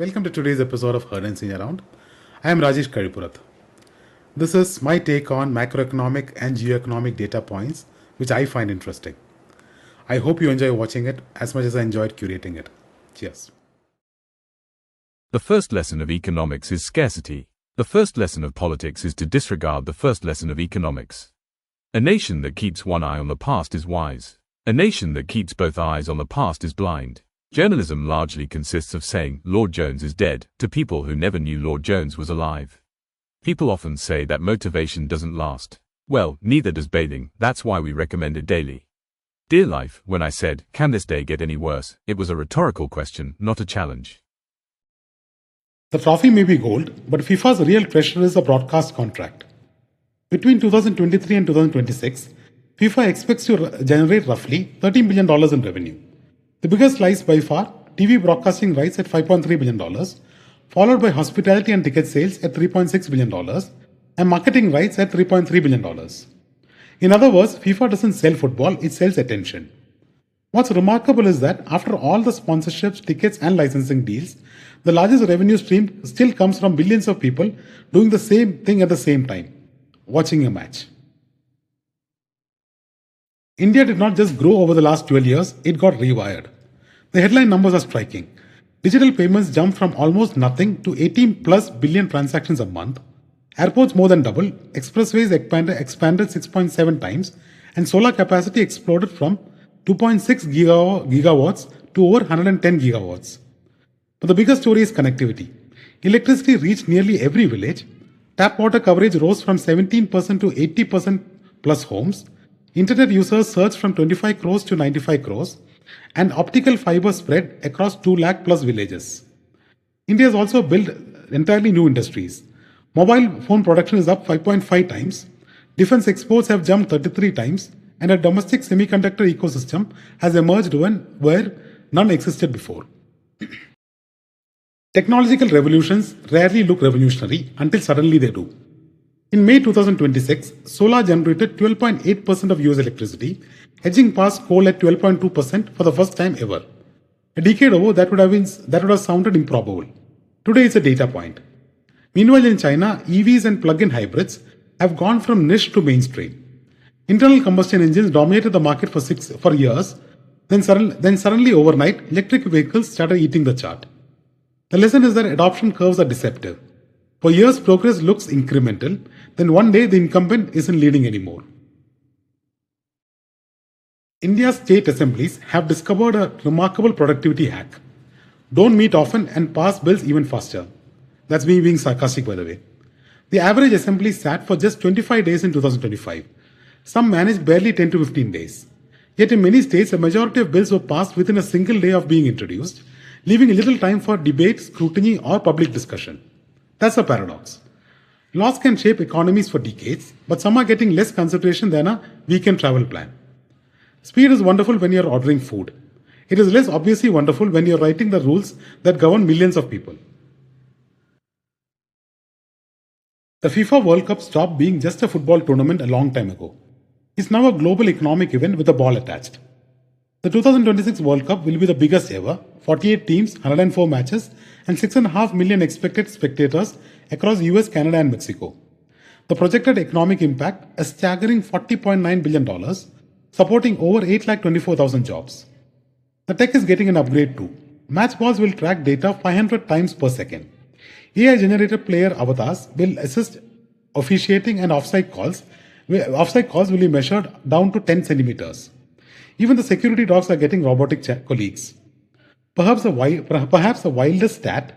Welcome to today's episode of Heard and Seen Around. I am Rajesh Karipurath. This is my take on macroeconomic and geoeconomic data points, which I find interesting. I hope you enjoy watching it as much as I enjoyed curating it. Cheers. The first lesson of economics is scarcity. The first lesson of politics is to disregard the first lesson of economics. A nation that keeps one eye on the past is wise. A nation that keeps both eyes on the past is blind. Journalism largely consists of saying, Lord Jones is dead, to people who never knew Lord Jones was alive. People often say that motivation doesn't last. Well, neither does bathing, that's why we recommend it daily. Dear life, when I said, can this day get any worse, it was a rhetorical question, not a challenge. The trophy may be gold, but FIFA's real treasure is a broadcast contract. Between 2023 and 2026, FIFA expects to generate roughly $13 billion in revenue. The biggest slice by far, TV broadcasting rights at $5.3 billion, followed by hospitality and ticket sales at $3.6 billion, and marketing rights at $3.3 billion. In other words, FIFA doesn't sell football, it sells attention. What's remarkable is that after all the sponsorships, tickets, and licensing deals, the largest revenue stream still comes from billions of people doing the same thing at the same time, watching a match. India did not just grow over the last 12 years, it got rewired. The headline numbers are striking. Digital payments jumped from almost nothing to 18 plus billion transactions a month. Airports more than doubled, expressways expanded 6.7 times, and solar capacity exploded from 2.6 gigawatts to over 110 gigawatts. But the biggest story is connectivity. Electricity reached nearly every village. Tap water coverage rose from 17% to 80% plus homes. Internet users surged from 25 crores to 95 crores, and optical fiber spread across 2 lakh plus villages. India has also built entirely new industries. Mobile phone production is up 5.5 times, defense exports have jumped 33 times, and a domestic semiconductor ecosystem has emerged where none existed before. Technological revolutions rarely look revolutionary until suddenly they do. In May 2026, solar generated 12.8% of US electricity, edging past coal at 12.2% for the first time ever. A decade ago, that would have sounded improbable. Today, it's a data point. Meanwhile, in China, EVs and plug-in hybrids have gone from niche to mainstream. Internal combustion engines dominated the market for years. Then suddenly, overnight, electric vehicles started eating the chart. The lesson is that adoption curves are deceptive. For years, progress looks incremental. Then one day, the incumbent isn't leading anymore. India's state assemblies have discovered a remarkable productivity hack. Don't meet often and pass bills even faster. That's me being sarcastic, by the way. The average assembly sat for just 25 days in 2025. Some managed barely 10 to 15 days. Yet in many states, a majority of bills were passed within a single day of being introduced, leaving little time for debate, scrutiny, or public discussion. That's a paradox. Laws can shape economies for decades, but some are getting less consideration than a weekend travel plan. Speed is wonderful when you're ordering food. It is less obviously wonderful when you're writing the rules that govern millions of people. The FIFA World Cup stopped being just a football tournament a long time ago. It's now a global economic event with a ball attached. The 2026 World Cup will be the biggest ever, 48 teams, 104 matches, and 6.5 million expected spectators across US, Canada, and Mexico. The projected economic impact, a staggering $40.9 billion, supporting over 824,000 jobs. The tech is getting an upgrade too. Match balls will track data 500 times per second. AI-generated player avatars will assist officiating, and offside calls will be measured down to 10 centimeters. Even the security dogs are getting robotic colleagues. Perhaps the wildest stat,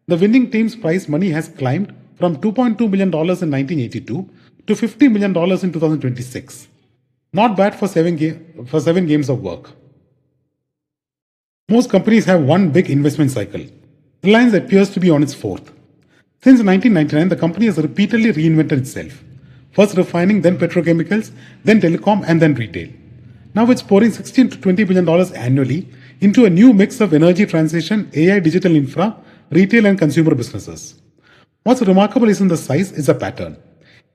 the winning team's prize money has climbed from $2.2 million in 1982 to $50 million in 2026. Not bad for 7 games of work. Most companies have one big investment cycle. Reliance appears to be on its fourth. Since 1999, the company has repeatedly reinvented itself. First refining, then petrochemicals, then telecom, and then retail. Now it's pouring $16 to $20 billion annually into a new mix of energy transition, AI, digital infra, retail, and consumer businesses. What's remarkable isn't the size, it's a pattern.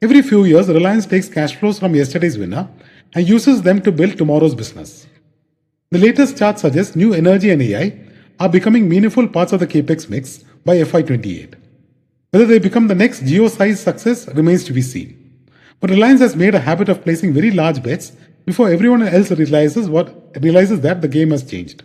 Every few years, Reliance takes cash flows from yesterday's winner and uses them to build tomorrow's business. The latest chart suggests new energy and AI are becoming meaningful parts of the capex mix by FY28. Whether they become the next geo-sized success remains to be seen. But Reliance has made a habit of placing very large bets before everyone else realizes that the game has changed.